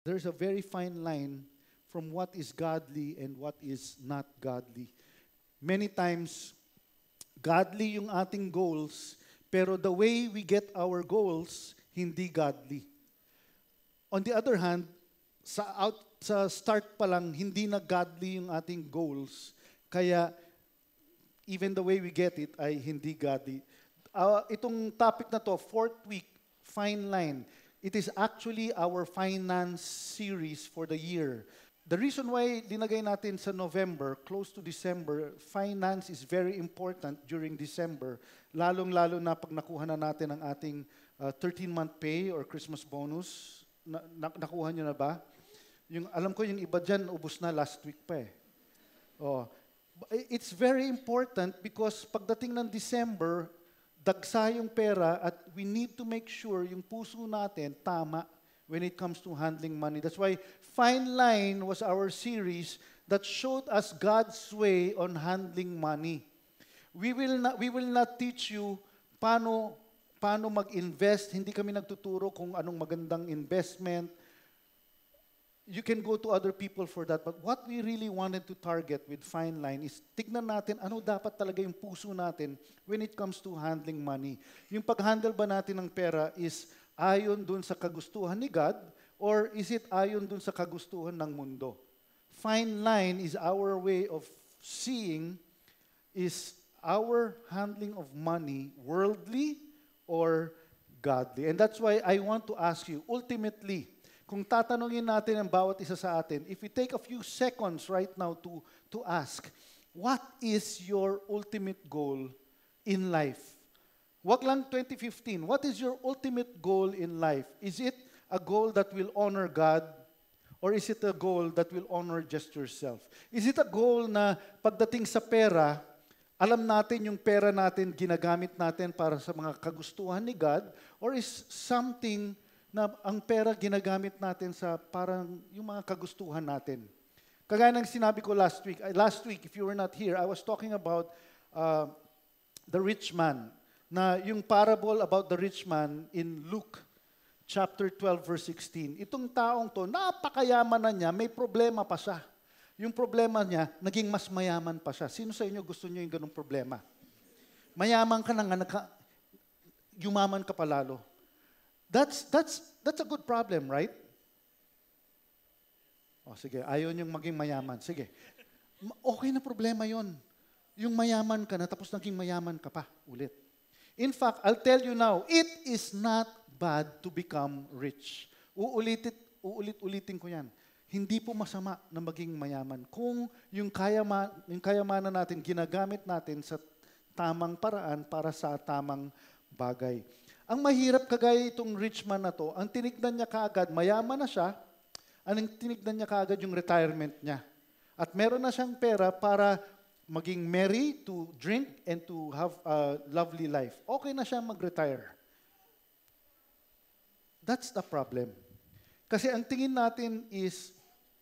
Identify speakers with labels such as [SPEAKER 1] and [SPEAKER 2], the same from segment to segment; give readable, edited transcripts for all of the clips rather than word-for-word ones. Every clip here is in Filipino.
[SPEAKER 1] There's a very fine line from what is godly and what is not godly. Many times, godly yung ating goals, pero the way we get our goals, hindi godly. On the other hand, sa start pa lang, hindi na godly yung ating goals. Kaya, even the way we get it ay hindi godly. Itong topic na to, fourth week, fine line. It is actually our finance series for the year. The reason why linagay natin sa November, close to December, finance is very important during December, lalong-lalo na pag nakuha na natin ang ating 13-month pay or Christmas bonus. Nakuha nyo na ba? Alam ko yung iba dyan, ubos na last week pa eh. Oh. It's very important because pagdating ng December, dagsa yung pera at we need to make sure yung puso natin tama when it comes to handling money. That's why Fine Line was our series that showed us God's way on handling money. We will not teach you paano mag-invest. Hindi kami nagtuturo kung anong magandang investment. You can go to other people for that. But what we really wanted to target with Fine Line is tignan natin ano dapat talaga yung puso natin when it comes to handling money. Yung pag-handle ba natin ng pera is ayon dun sa kagustuhan ni God or is it ayon dun sa kagustuhan ng mundo? Fine line is our way of seeing is our handling of money worldly or godly. And that's why I want to ask you, ultimately, kung tatanungin natin ang bawat isa sa atin, if we take a few seconds right now to ask, what is your ultimate goal in life? Wag lang 2015. What is your ultimate goal in life? Is it a goal that will honor God? Or is it a goal that will honor just yourself? Is it a goal na pagdating sa pera, alam natin yung pera natin, ginagamit natin para sa mga kagustuhan ni God? Or is something na ang pera ginagamit natin sa parang yung mga kagustuhan natin? Kagaya ng sinabi ko last week. Last week, if you were not here, I was talking about the rich man. Na yung parable about the rich man in Luke chapter 12 verse 16. Itong taong to, napakayaman na niya, may problema pa siya. Yung problema niya, naging mas mayaman pa siya. Sino sa inyo gusto niyo yung ganung problema? Mayaman ka na nga, yumaman ka pa lalo. That's a good problem, right? O sige, ayaw niyong maging mayaman. Sige. Okay na problema yon. Yung mayaman ka na, tapos naging mayaman ka pa ulit. In fact, I'll tell you now, it is not bad to become rich. Uulit-ulitin ko yan. Hindi po masama na maging mayaman. Kung yung kayamanan natin, ginagamit natin sa tamang paraan para sa tamang bagay. Ang mahirap kagaya itong rich man na to, ang tinignan niya kaagad, mayaman na siya, ang tinignan niya kaagad yung retirement niya. At meron na siyang pera para maging merry, to drink, and to have a lovely life. Okay na siya mag-retire. That's the problem. Kasi ang tingin natin is,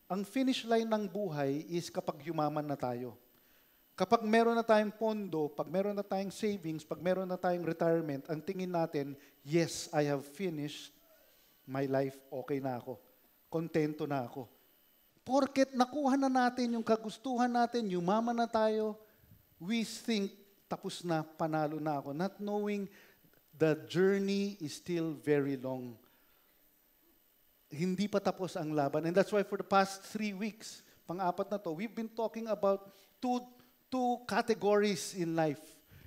[SPEAKER 1] ang finish line ng buhay is kapag yumaman na tayo. Kapag meron na tayong pondo, pag meron na tayong savings, pag meron na tayong retirement, ang tingin natin, yes, I have finished my life, okay na ako. Kontento na ako. Porket nakuha na natin yung kagustuhan natin, yumaman na tayo, we think tapos na, panalo na ako. Not knowing the journey is still very long. Hindi pa tapos ang laban. And that's why for the past 3 weeks, pang-apat na to, we've been talking about two categories in life.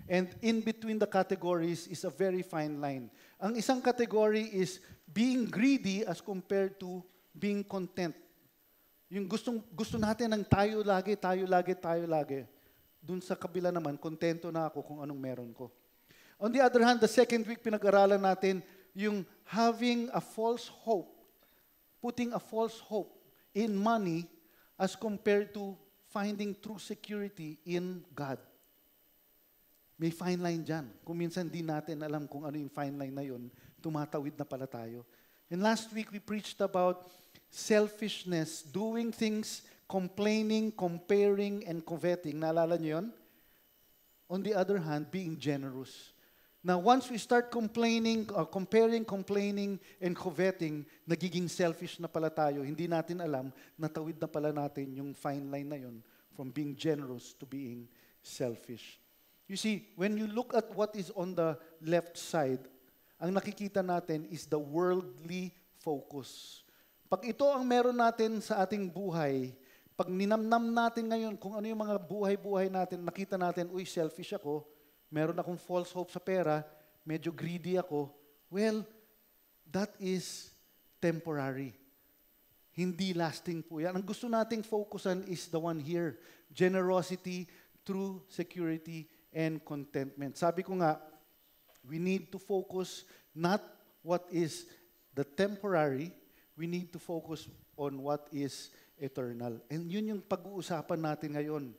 [SPEAKER 1] And in between the categories is a very fine line. Ang isang category is being greedy as compared to being content. Yung gusto natin ng tayo lagi. Dun sa kabila naman, kontento na ako kung anong meron ko. On the other hand, the second week pinag-aralan natin yung having a false hope, putting a false hope in money as compared to finding true security in God. May fine line dyan. Kung minsan di natin alam kung ano yung fine line na yun, tumatawid na pala tayo. And last week, we preached about selfishness, doing things, complaining, comparing, and coveting. Naalala niyo yun? On the other hand, being generous. Na once we start complaining, complaining, and coveting, nagiging selfish na pala tayo. Hindi natin alam, natawid na pala natin yung fine line na yun from being generous to being selfish. You see, when you look at what is on the left side, ang nakikita natin is the worldly focus. Pag ito ang meron natin sa ating buhay, pag ninamnam natin ngayon kung ano yung mga buhay-buhay natin, nakita natin, uy, selfish ako, meron akong false hope sa pera, medyo greedy ako, well, that is temporary. Hindi lasting po yan. Ang gusto nating focusan is the one here, generosity, true security, and contentment. Sabi ko nga, we need to focus not what is the temporary, we need to focus on what is eternal. And yun yung pag-uusapan natin ngayon.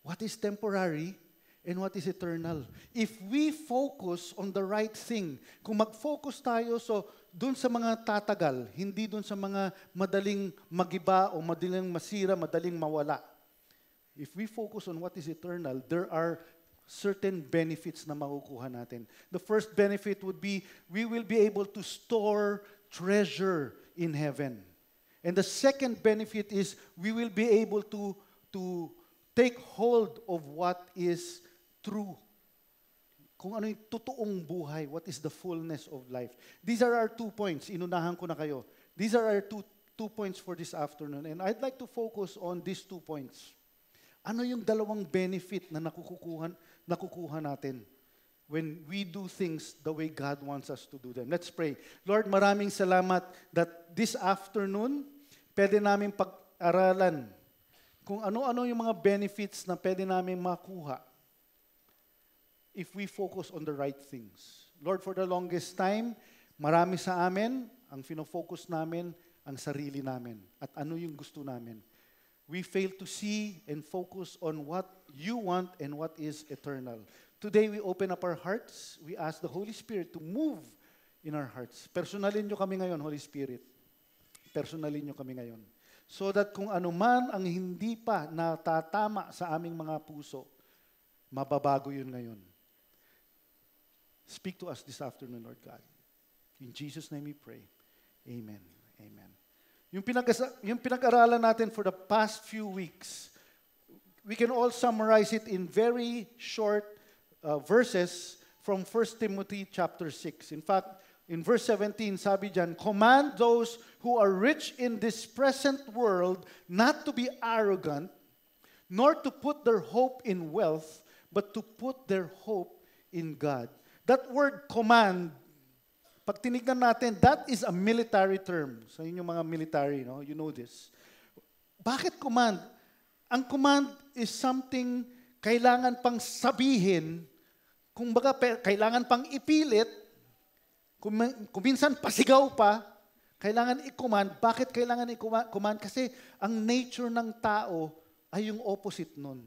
[SPEAKER 1] What is temporary and what is eternal? If we focus on the right thing, kung mag-focus tayo dun sa mga tatagal, hindi dun sa mga madaling magiba o madaling masira, madaling mawala. If we focus on what is eternal, there are certain benefits na makukuha natin. The first benefit would be, we will be able to store treasure in heaven. And the second benefit is, we will be able to take hold of what is true. Kung ano yung totoong buhay, what is the fullness of life. These are our 2 points. Inunahan ko na kayo. These are our two points for this afternoon. And I'd like to focus on these 2 points. Ano yung dalawang benefit na nakukuha natin when we do things the way God wants us to do them? Let's pray. Lord, maraming salamat that this afternoon, pwede namin pag-aralan kung ano-ano yung mga benefits na pwede namin makuha if we focus on the right things. Lord, for the longest time, marami sa amin, ang fino-focus namin, ang sarili namin. At ano yung gusto namin. We fail to see and focus on what you want and what is eternal. Today, we open up our hearts. We ask the Holy Spirit to move in our hearts. Personalin nyo kami ngayon, Holy Spirit. Personalin nyo kami ngayon. So that kung ano man ang hindi pa natatama sa aming mga puso, mababago yun ngayon. Speak to us this afternoon, Lord God. In Jesus' name we pray. Amen. Amen. Yung pinag-aralan natin for the past few weeks, we can all summarize it in very short verses from 1 Timothy chapter 6. In fact, in verse 17, sabi dyan, command those who are rich in this present world not to be arrogant, nor to put their hope in wealth, but to put their hope in God. That word command, pag tinignan natin, that is a military term. Sa inyong mga military, no? You know this. Bakit command? Ang command is something kailangan pang sabihin, kung baga kailangan pang ipilit, kung minsan pasigaw pa, kailangan i-command. Bakit kailangan i-command? Kasi ang nature ng tao ay yung opposite nun.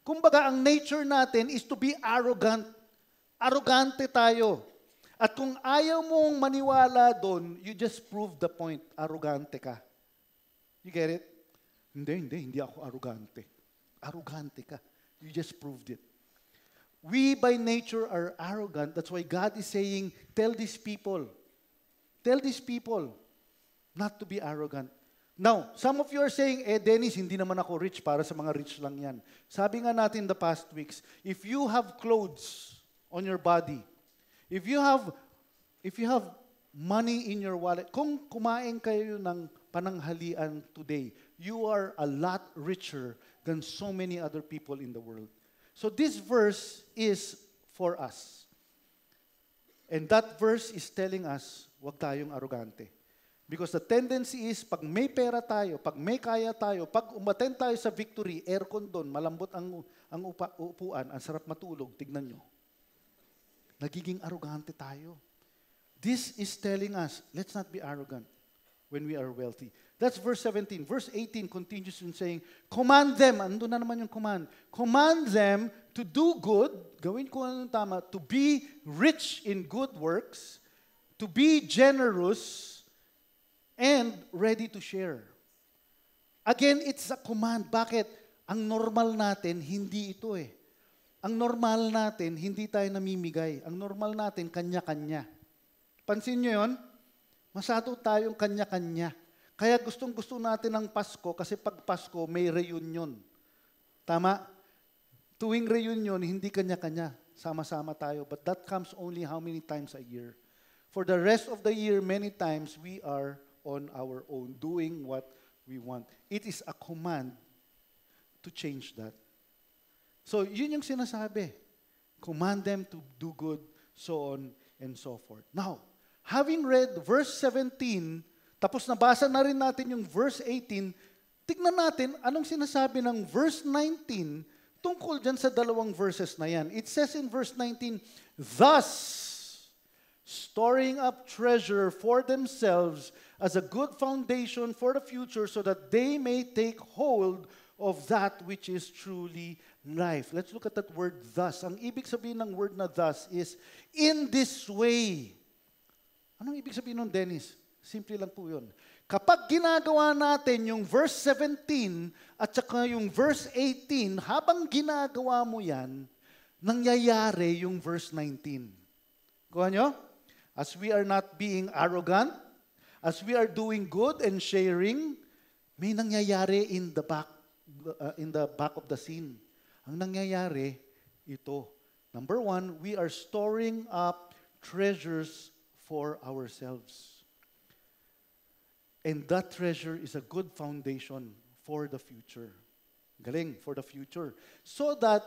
[SPEAKER 1] Kumbaga, ang nature natin is to be arrogant. Arrogante tayo. At kung ayaw mong maniwala doon, you just prove the point. Arrogante ka. You get it? Hindi ako arrogante. Arrogante ka. You just proved it. We by nature are arrogant. That's why God is saying, tell these people not to be arrogant. Now, some of you are saying, Dennis, hindi naman ako rich, para sa mga rich lang yan. Sabi nga natin the past weeks, if you have clothes on your body, if you have money in your wallet, kung kumain kayo ng pananghalian today, you are a lot richer than so many other people in the world. So this verse is for us. And that verse is telling us, huwag tayong arrogante. Because the tendency is, pag may pera tayo, pag may kaya tayo, pag umaten tayo sa victory, aircon doon, malambot ang upuan, ang sarap matulog, tignan nyo. Nagiging arrogante tayo. This is telling us, let's not be arrogant when we are wealthy. That's verse 17. Verse 18 continues in saying, command them, ando na naman yung command, command them to do good, gawin ko anong tama, to be rich in good works, to be generous, and ready to share. Again, it's a command. Bakit? Ang normal natin, hindi ito eh. Ang normal natin, hindi tayo namimigay. Ang normal natin, kanya-kanya. Pansin nyo yun? Masyado tayong kanya-kanya. Kaya gustong-gusto natin ng Pasko kasi pag Pasko, may reunion. Tama? Tuwing reunion, hindi kanya-kanya. Sama-sama tayo. But that comes only how many times a year? For the rest of the year, many times, we are on our own, doing what we want. It is a command to change that. So, yun yung sinasabi. Command them to do good, so on and so forth. Now, having read verse 17, tapos nabasa na rin natin yung verse 18, tignan natin anong sinasabi ng verse 19 tungkol dyan sa dalawang verses na yan. It says in verse 19, thus, storing up treasure for themselves as a good foundation for the future so that they may take hold of that which is truly life. Let's look at that word thus. Ang ibig sabihin ng word na thus is in this way. Anong ibig sabihin nun, Dennis? Simple lang po yun. Kapag ginagawa natin yung verse 17 at saka yung verse 18, habang ginagawa mo yan, nangyayari yung verse 19. Kuha nyo? As we are not being arrogant, as we are doing good and sharing, may nangyayari in the back of the scene. Ang nangyayari, ito. Number one, we are storing up treasures for ourselves. And that treasure is a good foundation for the future. Galing, for the future. So that,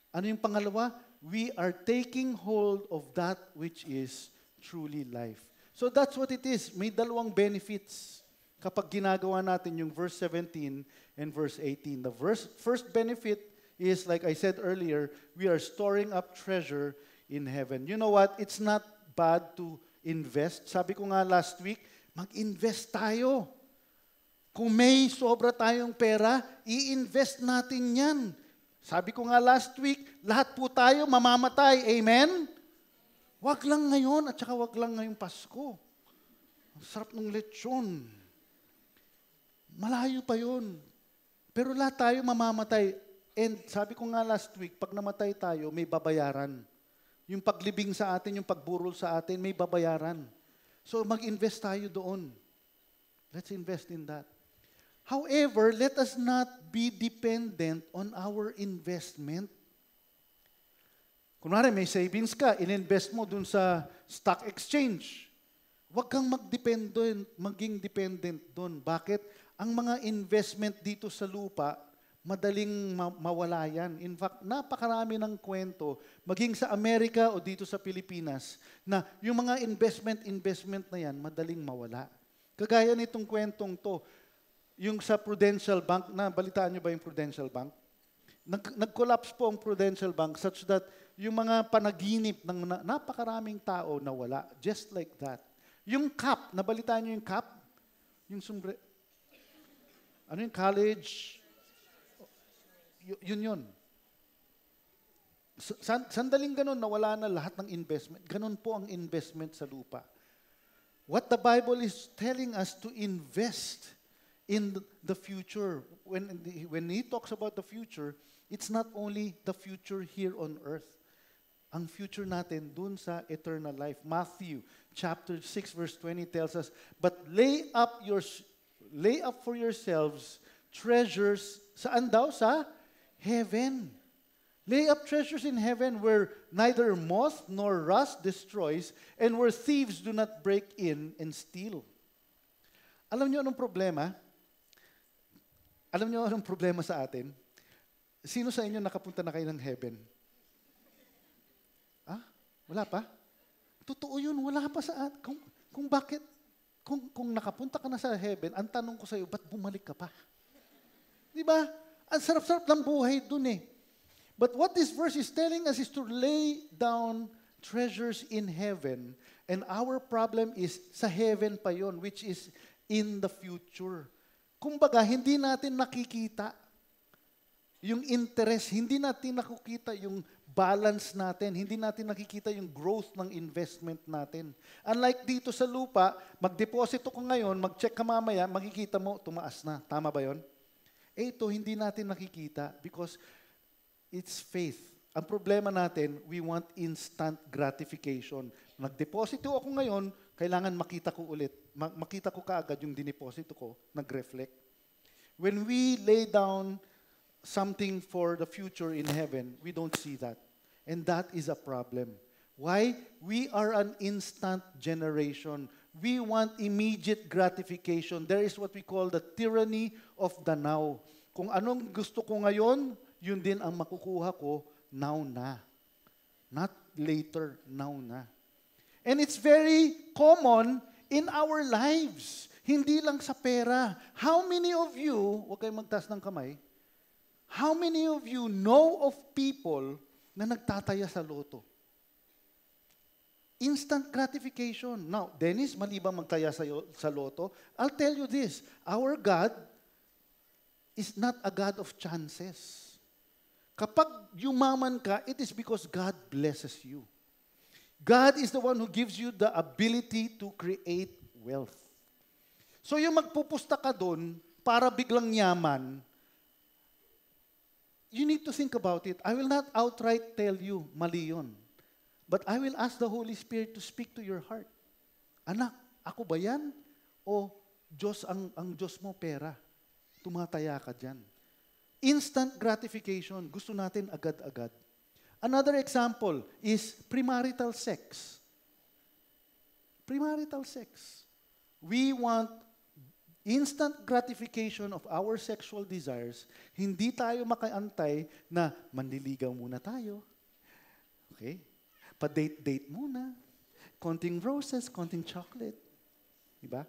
[SPEAKER 1] ano yung pangalawa? We are taking hold of that which is truly life. So that's what it is. May dalawang benefits kapag ginagawa natin yung verse 17 and verse 18. The first benefit is, like I said earlier, we are storing up treasure in heaven. You know what? It's not bad to invest. Sabi ko nga last week, mag-invest tayo. Kung may sobra tayong pera, i-invest natin yan. Sabi ko nga last week, lahat po tayo mamamatay. Amen? Wag lang ngayon at saka wag lang ngayong Pasko. Ang sarap ng lechon. Malayo pa yun. Pero lahat tayo mamamatay. And sabi ko nga last week, pag namatay tayo, may babayaran. Yung paglibing sa atin, yung pagburol sa atin, may babayaran. So mag-invest tayo doon. Let's invest in that. However, let us not be dependent on our investment. Kunwari, may savings ka, in-invest mo dun sa stock exchange. Huwag kang maging dependent dun. Bakit? Ang mga investment dito sa lupa, madaling mawala yan. In fact, napakarami ng kwento, maging sa Amerika o dito sa Pilipinas, na yung mga investment na yan, madaling mawala. Kagaya nitong kwentong to, yung sa Prudential Bank, na balitaan nyo ba yung Prudential Bank? Nag-collapse po ang Prudential Bank such that yung mga panaginip ng napakaraming tao nawala. Just like that. Yung cap, nabalitaan nyo yung cap? Yung ano yung college? Yun. Sandaling ganun, nawala na lahat ng investment. Ganun po ang investment sa lupa. What the Bible is telling us to invest in the future. When he talks about the future, it's not only the future here on earth. Ang future natin dun sa eternal life. Matthew chapter 6 verse 20 tells us, but lay up for yourselves treasures, saan daw? Sa heaven. Lay up treasures in heaven where neither moth nor rust destroys and where thieves do not break in and steal. Alam niyo anong problema? Alam niyo anong problema sa atin? Sino sa inyo nakapunta na kayo ng heaven? Wala pa? Totoo yun, wala pa sa atin. Kung bakit, kung nakapunta ka na sa heaven, ang tanong ko sa iyo, ba't bumalik ka pa? Di ba? Ang sarap-sarap ng buhay dun eh. But what this verse is telling us is to lay down treasures in heaven, and our problem is sa heaven pa yon, which is in the future. Kumbaga, hindi natin nakikita yung interest, hindi natin nakikita yung balance natin, hindi natin nakikita yung growth ng investment natin. Unlike dito sa lupa, mag-deposito ko ngayon, mag-check ka mamaya, makikita mo, tumaas na. Tama ba yon? Ito, hindi natin nakikita because it's faith. Ang problema natin, we want instant gratification. Nagdeposito ako ngayon, kailangan makita ko ulit. Makita ko kaagad yung dineposito ko, nag-reflect. When we lay down something for the future in heaven, we don't see that. And that is a problem. Why? We are an instant generation. We want immediate gratification. There is what we call the tyranny of the now. Kung anong gusto ko ngayon, yun din ang makukuha ko now na. Not later, now na. And it's very common in our lives. Hindi lang sa pera. How many of you, huwag kayong magtaas ng kamay, how many of you know of people na nagtataya sa loto? Instant gratification. Now, Dennis, mali ba magtaya sa loto? I'll tell you this, our God is not a God of chances. Kapag yumaman ka, it is because God blesses you. God is the one who gives you the ability to create wealth. So yung magpupusta ka doon para biglang yaman, you need to think about it. I will not outright tell you, mali yun. But I will ask the Holy Spirit to speak to your heart. Anak, ako ba yan? O Diyos ang Diyos mo, pera? Tumataya ka dyan. Instant gratification. Gusto natin agad-agad. Another example is premarital sex. Premarital sex. We want instant gratification of our sexual desires. Hindi tayo makaantay na manliligaw muna tayo. Okay? Pa-date-date muna. Konting roses, konting chocolate. Diba?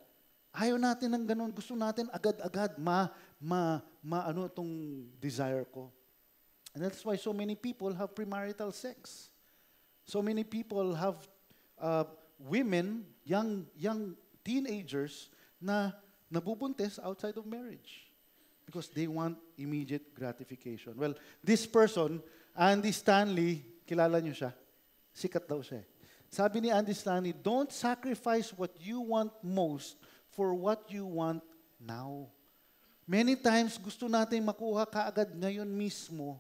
[SPEAKER 1] Ayaw natin ng ganun. Gusto natin agad-agad ano itong desire ko. And that's why so many people have premarital sex. So many people have women, young teenagers na nabubuntis outside of marriage because they want immediate gratification. Well, this person, Andy Stanley, kilala niyo siya? Sikat daw siya. Sabi ni Andy Stanley, don't sacrifice what you want most for what you want now. Many times, gusto natin makuha kaagad ngayon mismo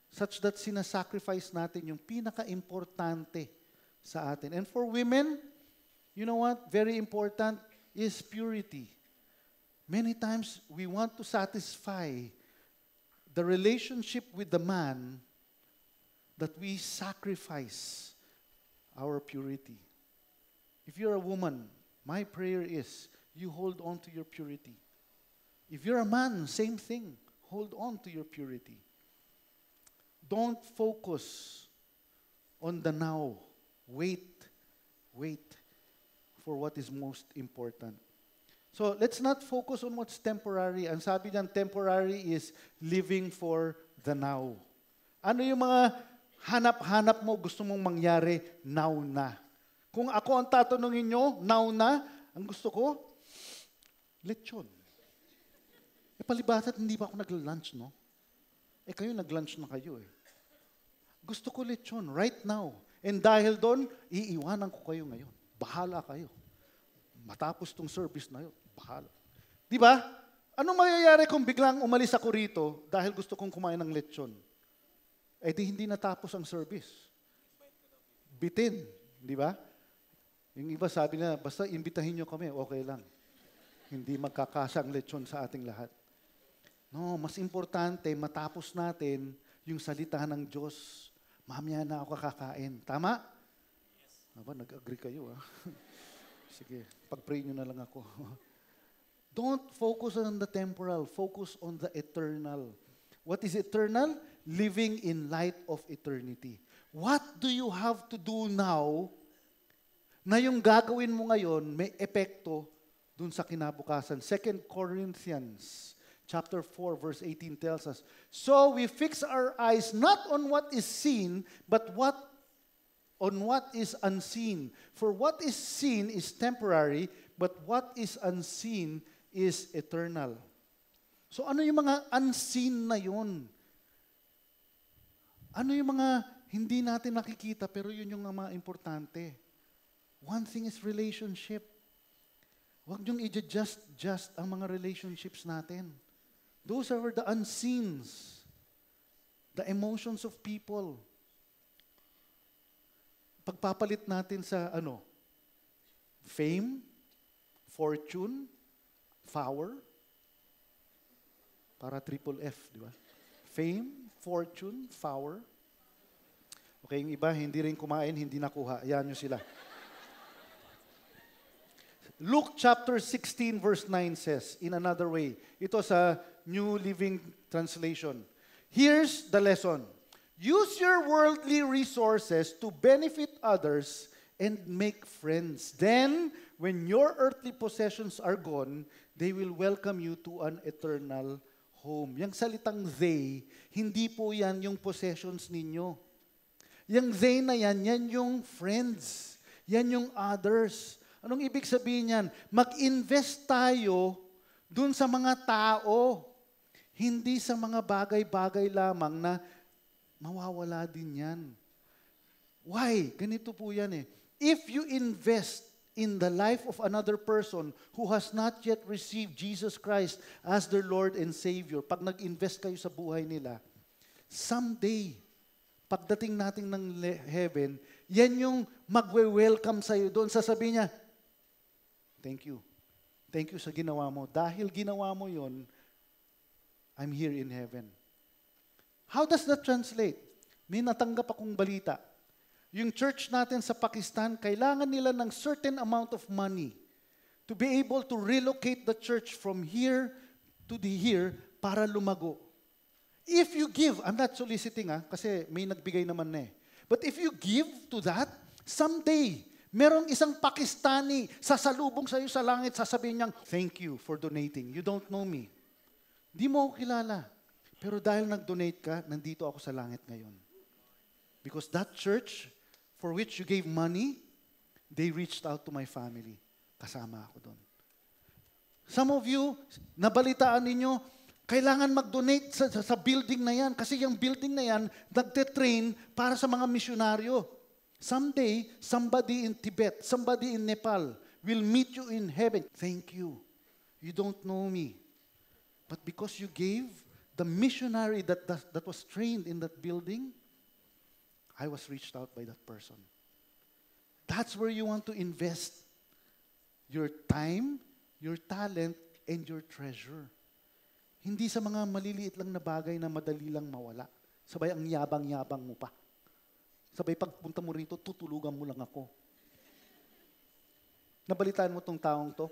[SPEAKER 1] such that sinasacrifice natin yung pinaka-importante sa atin. And for women, you know what? Very important is purity. Many times, we want to satisfy the relationship with the man that we sacrifice our purity. If you're a woman, my prayer is you hold on to your purity. If you're a man, same thing. Hold on to your purity. Don't focus on the now. Wait for what is most important. So let's not focus on what's temporary. Ang sabi niyan, temporary is living for the now. Ano yung mga hanap-hanap mo gusto mong mangyari now na? Kung ako ang tatanungin nyo, now na, ang gusto ko, lechon. Palibasat, hindi pa ako nag-lunch, no? Kayo nag-lunch na kayo, Gusto ko lechon, right now. And dahil doon, iiwanan ko kayo ngayon. Bahala kayo. Matapos tong service na yun, bahala. Di ba? Anong mangyayari kung biglang umalis ako rito dahil gusto kong kumain ng lechon? Di hindi natapos ang service. Bitin, di ba? Yung iba sabi na, basta imbitahin nyo kami, okay lang. Hindi magkakasang lechon sa ating lahat. No, mas importante, matapos natin yung salita ng Diyos. Mamaya na ako kakain. Tama? Yes. Aba, nag-agree kayo, Sige, pag-pray nyo na lang ako. Don't focus on the temporal. Focus on the eternal. What is eternal? Living in light of eternity. What do you have to do now na yung gagawin mo ngayon may epekto dun sa kinabukasan? 2 Corinthians chapter 4, verse 18 tells us, so we fix our eyes not on what is seen, but on what is unseen. For what is seen is temporary, but what is unseen is eternal. So ano yung mga unseen na yun? Ano yung mga hindi natin nakikita, pero yun yung mga importante? One thing is relationship. Huwag niyong i-just ang mga relationships natin. Those are the unseens. the emotions of people. Pagpapalit natin sa fame, fortune, power, para triple F, di ba? Fame, fortune, power. Okay, yung iba, hindi rin kumain, hindi nakuha. Ayan nyo sila. Luke chapter 16 verse 9 says, in another way, ito sa New Living Translation, here's the lesson. Use your worldly resources to benefit others and make friends. Then, when your earthly possessions are gone, they will welcome you to an eternal home. Yang salitang they, hindi po yan yung possessions ninyo. Yang they na yan, yan yung friends. Yan yung others. Anong ibig sabihin yan? Mag-invest tayo dun sa mga tao. Hindi sa mga bagay-bagay lamang na mawawala din yan. Why? Ganito po yan eh. If you invest in the life of another person who has not yet received Jesus Christ as their Lord and Savior, pag nag-invest kayo sa buhay nila, someday, pagdating natin ng heaven, yan yung magwe-welcome sa'yo doon. Sasabihin niya, thank you. Thank you sa ginawa mo. Dahil ginawa mo yon, I'm here in heaven. How does that translate? May natanggap akong balita. Yung church natin sa Pakistan, kailangan nila ng certain amount of money to be able to relocate the church from here to here para lumago. If you give, I'm not soliciting kasi may nagbigay naman na eh. But if you give to that, someday, merong isang Pakistani sasalubong sa iyo sa langit, sasabihin niyang, thank you for donating. You don't know me. Di mo ako kilala. Pero dahil nag-donate ka, nandito ako sa langit ngayon. Because that church for which you gave money, they reached out to my family. Kasama ako doon. Some of you, nabalitaan ninyo, kailangan mag-donate sa building na yan. Kasi yung building na yan, nagte-train para sa mga misyonaryo. Someday, somebody in Tibet, somebody in Nepal will meet you in heaven. Thank you. You don't know me. But because you gave, the missionary that was trained in that building, I was reached out by that person. That's where you want to invest your time, your talent, and your treasure. Hindi sa mga maliliit lang na bagay na madali lang mawala. Sabay ang yabang-yabang mo pa. Sabay pagpunta mo rito, tutulugan mo lang ako. Nabalitaan mo tong taong to?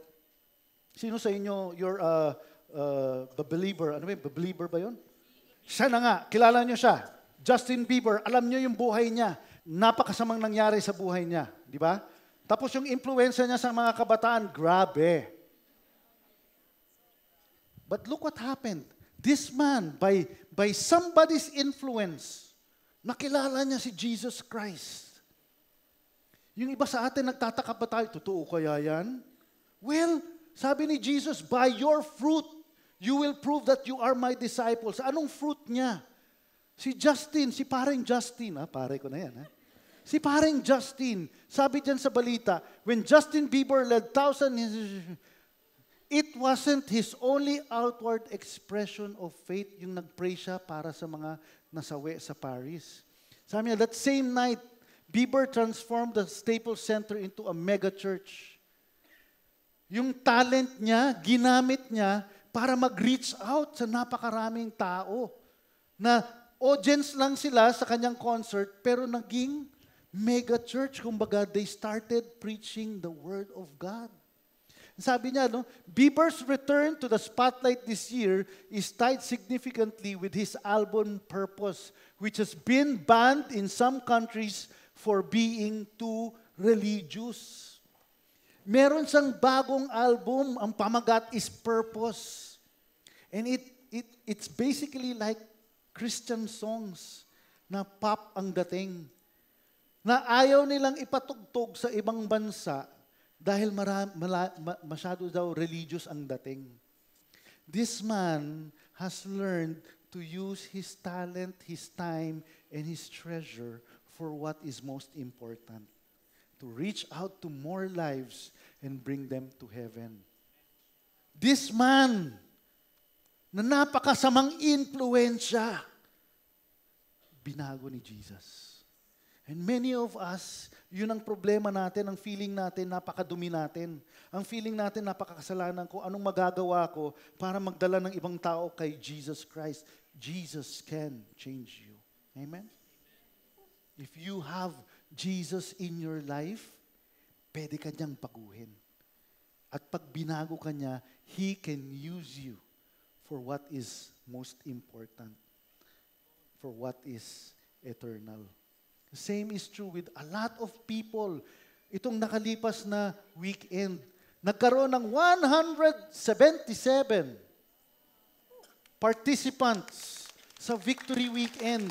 [SPEAKER 1] Sino sa inyo, you're a believer? Ano ba yun? Believer ba yun? Siya na nga, kilala niyo siya. Justin Bieber, alam niyo yung buhay niya. Napakasamang nangyari sa buhay niya. Di ba? Tapos yung influensya niya sa mga kabataan, grabe. But look what happened. This man, by somebody's influence, nakilala niya si Jesus Christ. Yung iba sa atin, nagtataka pa tayo, totoo kaya yan? Well, sabi ni Jesus, by your fruit, you will prove that you are my disciples. Anong fruit niya? Si Justin, si paring Justin, pare ko na yan. Si paring Justin, sabi dyan sa balita, when Justin Bieber led thousands, it wasn't his only outward expression of faith yung nag-pray siya para sa mga nasawi sa Paris. Sabi niya, that same night, Bieber transformed the Staples Center into a mega church. Yung talent niya, ginamit niya para mag-reach out sa napakaraming tao. Na audience lang sila sa kanyang concert, pero naging mega church. Kumbaga, they started preaching the Word of God. Sabi niya, Bieber's return to the spotlight this year is tied significantly with his album Purpose, which has been banned in some countries for being too religious. Meron siyang bagong album, ang pamagat is Purpose. And it's basically like Christian songs na pop ang dating. Na ayaw nilang ipatugtog sa ibang bansa dahil masyado daw religious ang dating. This man has learned to use his talent, his time, and his treasure for what is most important. To reach out to more lives and bring them to heaven. This man, na napakasamang influensya, binago ni Jesus. And many of us, yun ang problema natin, ang feeling natin, napakadumi natin. Ang feeling natin, napakakasalanan ko, anong magagawa ko para magdala ng ibang tao kay Jesus Christ. Jesus can change you. Amen? If you have Jesus in your life, pwede ka niyang baguhin. At pag binago ka niya, He can use you for what is most important, for what is eternal. The same is true with a lot of people. Itong nakalipas na weekend, nagkaroon ng 177 participants sa Victory Weekend.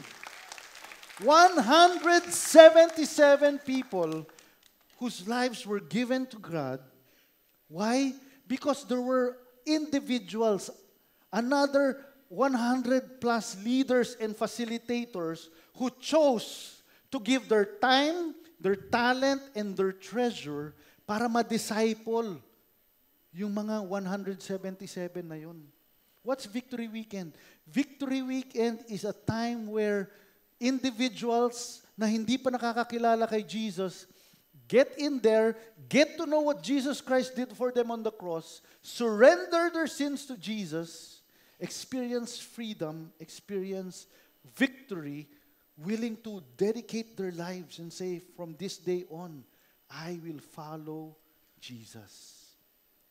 [SPEAKER 1] 177 people whose lives were given to God. Why? Because there were individuals, another 100 plus leaders and facilitators who chose to give their time, their talent, and their treasure para ma-disciple yung mga 177 na yun. What's Victory Weekend? Victory Weekend is a time where individuals na hindi pa nakakakilala kay Jesus get in there, get to know what Jesus Christ did for them on the cross, surrender their sins to Jesus, experience freedom, experience victory, willing to dedicate their lives and say, from this day on, I will follow Jesus.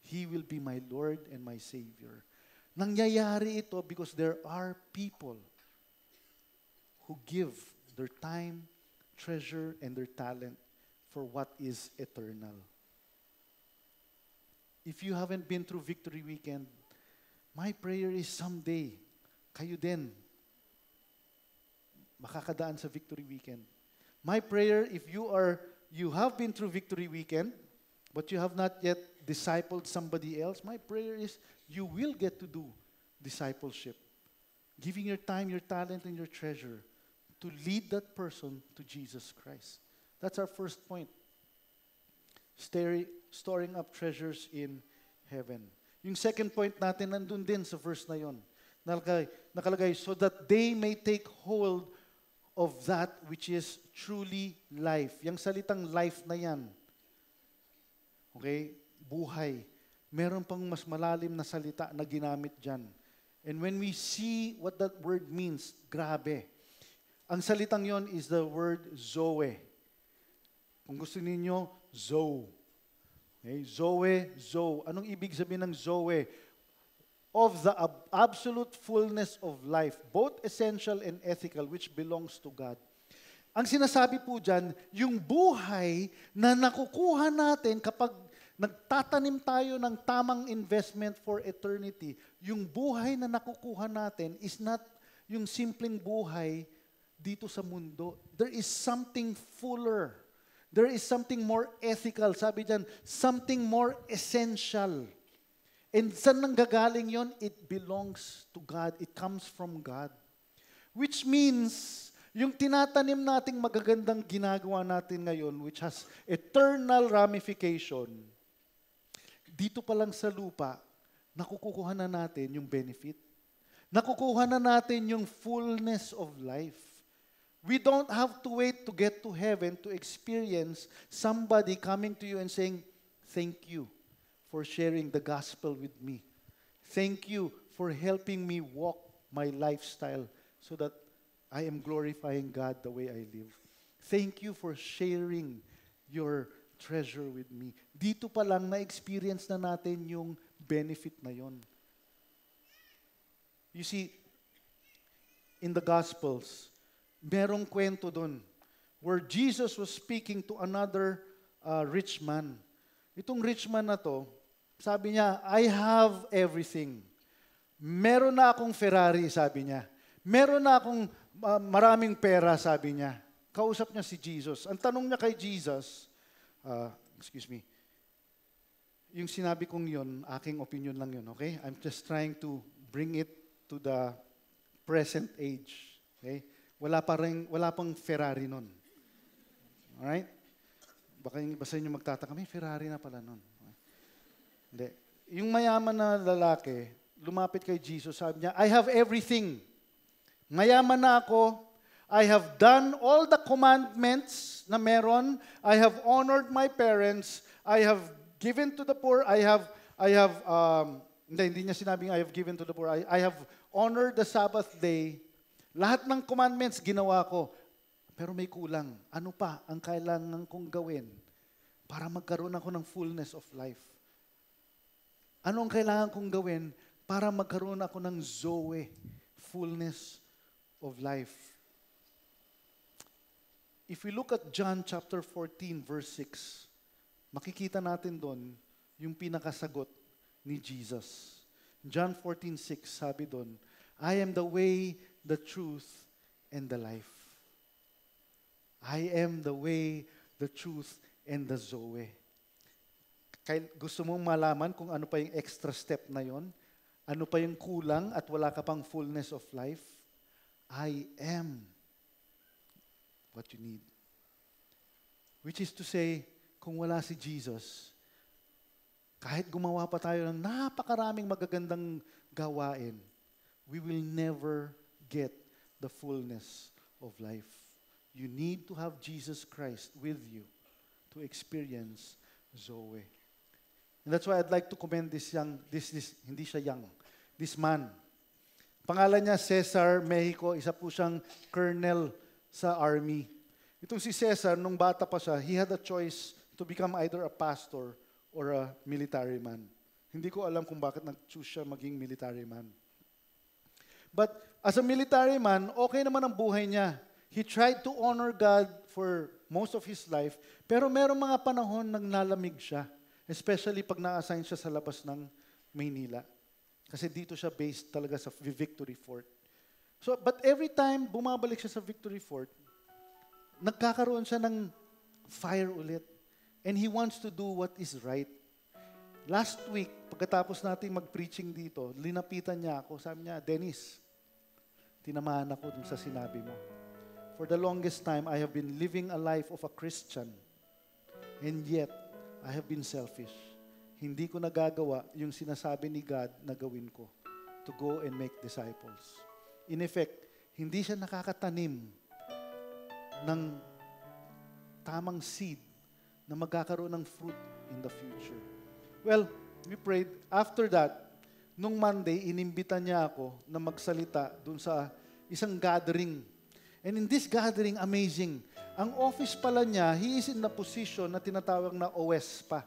[SPEAKER 1] He will be my Lord and my Savior. Nangyayari ito because there are people who give their time, treasure, and their talent for what is eternal. If you haven't been through Victory Weekend, my prayer is someday, kayo din, makakadaan sa Victory Weekend. My prayer, if you have been through Victory Weekend, but you have not yet discipled somebody else, my prayer is you will get to do discipleship. Giving your time, your talent, and your treasure to lead that person to Jesus Christ. That's our first point. Storing up treasures in heaven. Yung second point natin, nandun din sa verse na yon. Nakalagay, so that they may take hold of that which is truly life. Yung salitang life na yan, okay, buhay. Meron pang mas malalim na salita na ginamit dyan. And when we see what that word means, grabe. Ang salitang yon is the word Zoe. Kung gusto ninyo, Zoe. Okay? Zoe, Zoe. Anong ibig sabihin ng Zoe? Of the absolute fullness of life, both essential and ethical, which belongs to God. Ang sinasabi po dyan, yung buhay na nakukuha natin kapag nagtatanim tayo ng tamang investment for eternity, yung buhay na nakukuha natin is not yung simpleng buhay dito sa mundo. There is something fuller. There is something more ethical. Sabi dyan, something more essential. And saan nanggagaling yon? It belongs to God. It comes from God. Which means, yung tinatanim nating magagandang ginagawa natin ngayon, which has eternal ramification, dito pa lang sa lupa, nakukuha na natin yung benefit. Nakukuha na natin yung fullness of life. We don't have to wait to get to heaven to experience somebody coming to you and saying, thank you for sharing the gospel with me. Thank you for helping me walk my lifestyle so that I am glorifying God the way I live. Thank you for sharing your treasure with me. Dito pa lang na-experience na natin yung benefit na yon. You see, in the Gospels, merong kwento doon where Jesus was speaking to another rich man. Itong rich man na to, sabi niya, I have everything. Meron na akong Ferrari, sabi niya. Meron na akong maraming pera, sabi niya. Kausap niya si Jesus. Ang tanong niya kay Jesus, yung sinabi kong yun, aking opinion lang yun, okay? I'm just trying to bring it to the present age. Okay? Wala pang Ferrari nun. Alright? Baka yung iba sa inyo magtataka, may Ferrari na pala nun. Hindi. Yung mayaman na lalaki, lumapit kay Jesus, sabi niya, I have everything. Mayaman na ako, I have done all the commandments na meron. I have honored my parents. I have given to the poor. Hindi niya sinabing I have given to the poor. I have honored the Sabbath day. Lahat ng commandments ginawa ko. Pero may kulang. Ano pa ang kailangan kong gawin para magkaroon ako ng fullness of life? Ano ang kailangan kong gawin para magkaroon ako ng Zoe, fullness of life? If we look at John chapter 14, verse 6, makikita natin doon yung pinakasagot ni Jesus. John 14:6, sabi doon, I am the way, the truth, and the life. I am the way, the truth, and the Zoe. Gusto mong malaman kung ano pa yung extra step na yon? Ano pa yung kulang at wala ka pang fullness of life? I am what you need. Which is to say, kung wala si Jesus, kahit gumawa pa tayo ng napakaraming magagandang gawain, we will never get the fullness of life. You need to have Jesus Christ with you to experience Zoe. And that's why I'd like to commend this hindi siya young, this man. Pangalan niya Cesar Mexico, isa po siyang colonel sa army. Itong si Cesar, nung bata pa siya, he had a choice to become either a pastor or a military man. Hindi ko alam kung bakit nag-choose siya maging military man. But as a military man, okay naman ang buhay niya. He tried to honor God for most of his life, pero merong mga panahon nang nalamig siya, especially pag na-assign siya sa labas ng Maynila. Kasi dito siya based talaga sa Victory Fort. So, but every time bumabalik siya sa Victory Fort, nagkakaroon siya ng fire ulit. And he wants to do what is right. Last week, pagkatapos natin mag-preaching dito, linapitan niya ako. Sabi niya, Dennis, tinamaan ako dun sa sinabi mo. For the longest time, I have been living a life of a Christian. And yet, I have been selfish. Hindi ko nagagawa yung sinasabi ni God na gawin ko to go and make disciples. In effect, hindi siya nakakatanim ng tamang seed na magkakaroon ng fruit in the future. Well, we prayed. After that, nung Monday, inimbitan niya ako na magsalita dun sa isang gathering. And in this gathering, amazing. Ang office pala niya, he is in the position na tinatawag na OESPA.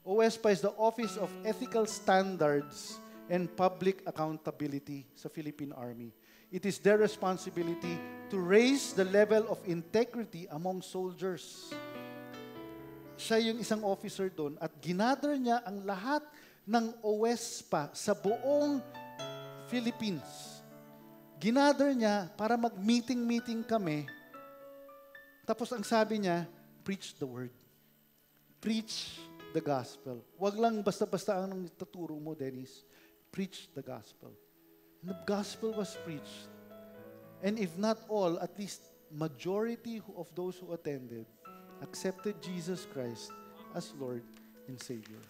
[SPEAKER 1] OESPA is the Office of Ethical Standards and Public Accountability sa Philippine Army. It is their responsibility to raise the level of integrity among soldiers. Siya yung isang officer doon at ginather niya ang lahat ng OESPA sa buong Philippines. Ginather niya para mag-meeting kami. Tapos ang sabi niya, preach the word. Preach the gospel. Huwag lang basta-basta ang tuturo mo, Dennis. Preach the gospel. And the gospel was preached. And if not all, at least majority of those who attended accepted Jesus Christ as Lord and Savior.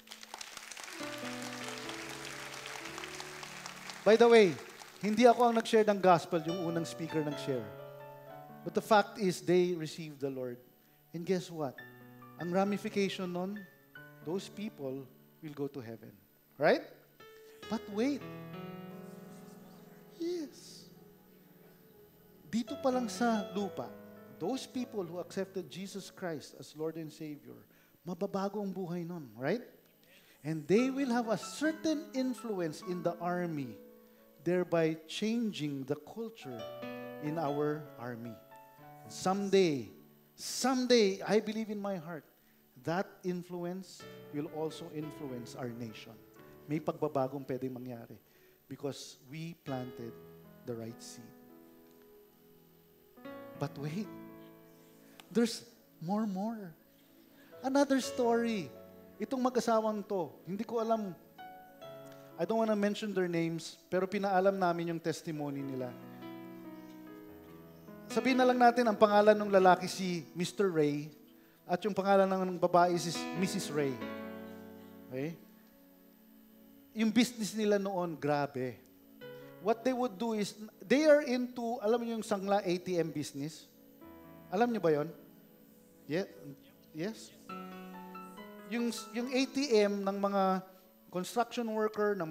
[SPEAKER 1] By the way, hindi ako ang nag-share ng gospel, yung unang speaker nag-share. But the fact is, they received the Lord. And guess what? Ang ramification nun, those people will go to heaven. Right? But wait. Yes. Dito pa lang sa lupa, those people who accepted Jesus Christ as Lord and Savior, mababago ang buhay nun, right? And they will have a certain influence in the army, thereby changing the culture in our army. Someday, I believe in my heart, that influence will also influence our nation. May pagbabagong pwedeng mangyari because we planted the right seed. But wait, there's more. Another story. Itong mag-asawang to, hindi ko alam, I don't want to mention their names, pero pinaalam namin yung testimony nila. Sabihin na lang natin, ang pangalan ng lalaki si Mr. Ray, at yung pangalan ng babae si Mrs. Ray. Okay? Yung business nila noon, grabe. what they would do is, they are into, alam niyo yung sangla ATM business? Alam niyo ba yon? Yeah? Yes? Yung ATM ng mga construction worker, ng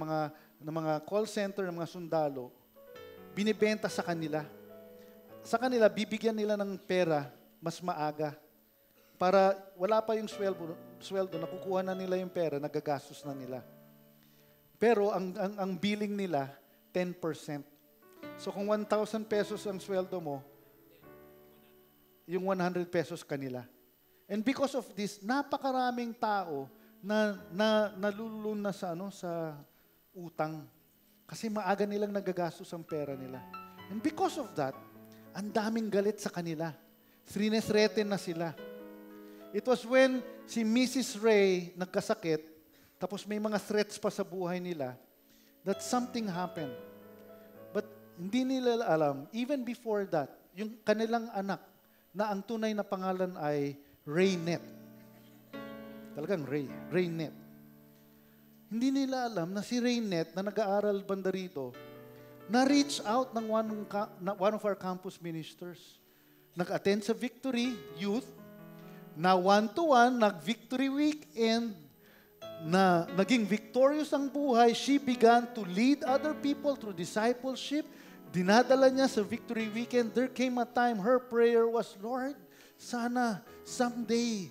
[SPEAKER 1] mga call center, ng mga sundalo, binibenta sa kanila. Sa kanila, bibigyan nila ng pera mas maaga. Para wala pa yung sweldo, nakukuha na nila yung pera, nagagastos na nila. Pero ang billing nila, 10%. So kung 1,000 pesos ang sweldo mo, yung 100 pesos kanila. And because of this, napakaraming tao na nalulun na sa utang. Kasi maaga nilang nagagastos ang pera nila. And because of that, ang daming galit sa kanila. Threaten na sila. It was when si Mrs. Ray nagkasakit, tapos may mga threats pa sa buhay nila, that something happened. But hindi nila alam, even before that, yung kanilang anak, na ang tunay na pangalan ay Raynet. Talagang Raynet. Hindi nila alam na si Raynet na nag-aaral banda rito, na-reach out ng one of our campus ministers. Nag-attend sa Victory Youth, na one-to-one, nag-Victory Weekend, na naging victorious ang buhay. She began to lead other people through discipleship. Dinadala niya sa Victory Weekend. There came a time, her prayer was, Lord, sana someday,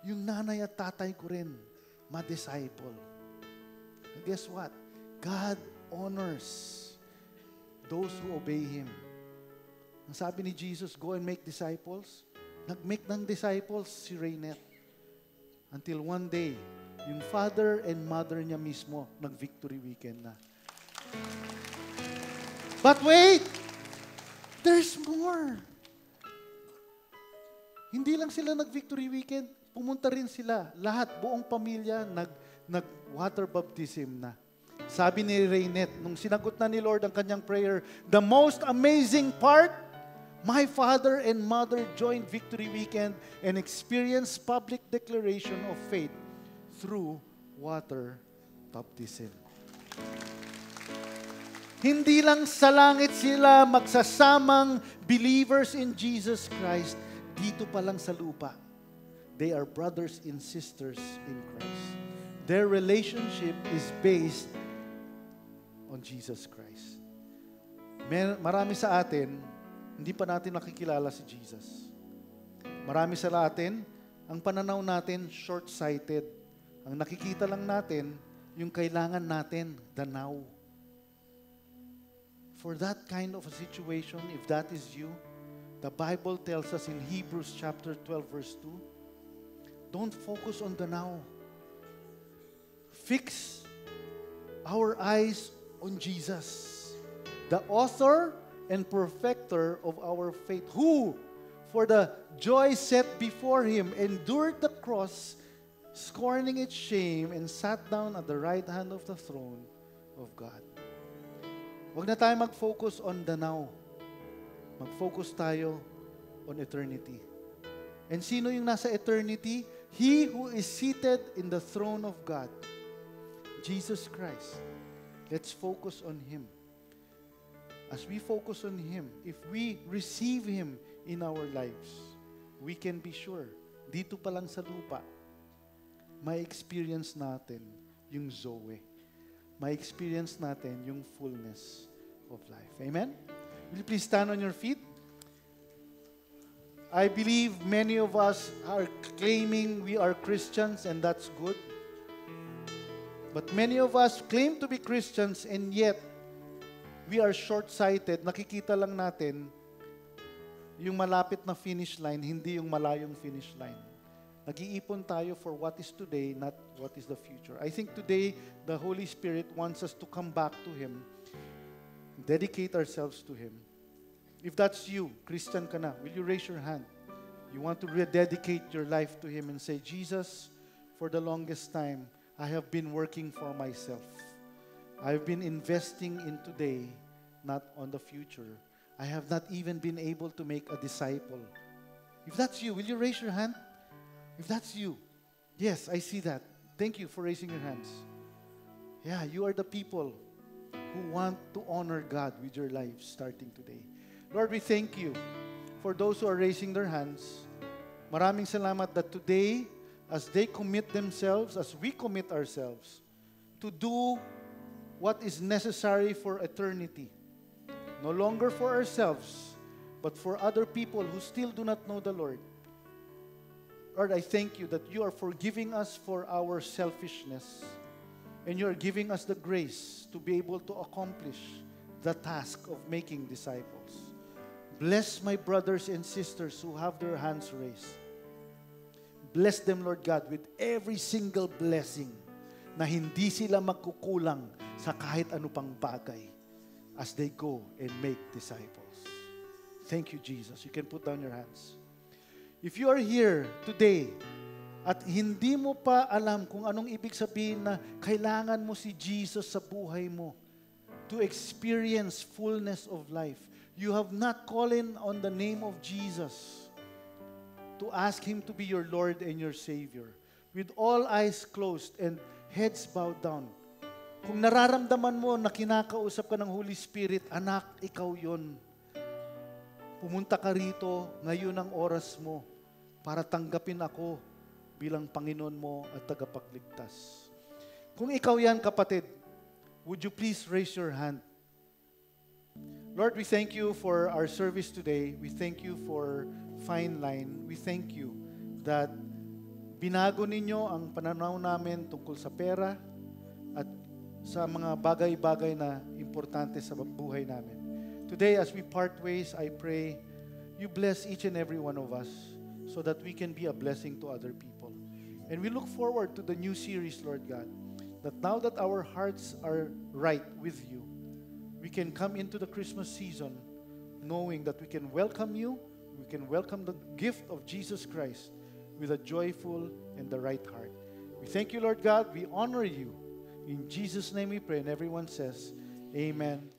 [SPEAKER 1] yung nanay at tatay ko rin, ma-disciple. And guess what? God honors those who obey Him. Ang sabi ni Jesus, go and make disciples. Nag-make ng disciples si Raynet. Until one day, yung father and mother niya mismo, nag-Victory Weekend na. But wait! There's more. Hindi lang sila nag-Victory Weekend, pumunta rin sila. Lahat, buong pamilya, nag-water baptism na. Sabi ni Raynet, nung sinagot na ni Lord ang kanyang prayer, the most amazing part, my father and mother joined Victory Weekend and experienced public declaration of faith through water baptism. Hindi lang sa langit sila magsasamang believers in Jesus Christ, dito pa lang sa lupa. They are brothers and sisters in Christ. Their relationship is based on Jesus Christ. Marami sa atin, hindi pa natin nakikilala si Jesus. Marami sa atin, ang pananaw natin short-sighted. Ang nakikita lang natin, yung kailangan natin, the now. For that kind of a situation, if that is you, the Bible tells us in Hebrews chapter 12 verse 2, don't focus on the now. Fix our eyes on Jesus, the author and perfecter of our faith, who, for the joy set before Him, endured the cross, scorning its shame, and sat down at the right hand of the throne of God. Huwag na tayo mag-focus on the now. Mag-focus tayo on eternity. And sino yung nasa eternity? He who is seated in the throne of God, Jesus Christ. Let's focus on Him. As we focus on Him, if we receive Him in our lives, we can be sure, dito pa lang sa lupa, may experience natin yung Zoe. May experience natin yung fullness of life. Amen? Will you please stand on your feet? I believe many of us are claiming we are Christians, and that's good. But many of us claim to be Christians, and yet, we are short-sighted. Nakikita lang natin yung malapit na finish line, hindi yung malayong finish line. Nag-iipon tayo for what is today, not what is the future. I think today, the Holy Spirit wants us to come back to Him, dedicate ourselves to Him. If that's you, Christian ka na, will you raise your hand? You want to rededicate your life to Him and say, Jesus, for the longest time, I have been working for myself. I've been investing in today, not on the future. I have not even been able to make a disciple. If that's you, will you raise your hand? If that's you, yes, I see that. Thank you for raising your hands. Yeah, you are the people who want to honor God with your lives starting today. Lord, we thank you for those who are raising their hands. Maraming salamat that today, as they commit themselves, as we commit ourselves, to do what is necessary for eternity. No longer for ourselves, but for other people who still do not know the Lord. Lord, I thank you that you are forgiving us for our selfishness, and you are giving us the grace to be able to accomplish the task of making disciples. Bless my brothers and sisters who have their hands raised. Bless them, Lord God, with every single blessing na hindi sila magkukulang sa kahit ano pang bagay as they go and make disciples. Thank you, Jesus. You can put down your hands. If you are here today at hindi mo pa alam kung anong ibig sabihin na kailangan mo si Jesus sa buhay mo to experience fullness of life, you have not called on the name of Jesus to ask Him to be your Lord and your Savior, with all eyes closed and heads bowed down. Kung nararamdaman mo na kinakausap ka ng Holy Spirit, anak, ikaw yon. Pumunta ka rito, ngayon ang oras mo para tanggapin ako bilang Panginoon mo at tagapagligtas. Kung ikaw yan, kapatid, would you please raise your hand? Lord, we thank you for our service today. We thank you for Fine Line. We thank you that binago ninyo ang pananaw namin tungkol sa pera at sa mga bagay-bagay na importante sa buhay namin. Today, as we part ways, I pray you bless each and every one of us so that we can be a blessing to other people. And we look forward to the new series, Lord God, that now that our hearts are right with you, we can come into the Christmas season knowing that we can welcome you, we can welcome the gift of Jesus Christ with a joyful and the right heart. We thank you, Lord God. We honor you. In Jesus' name we pray. And everyone says, Amen.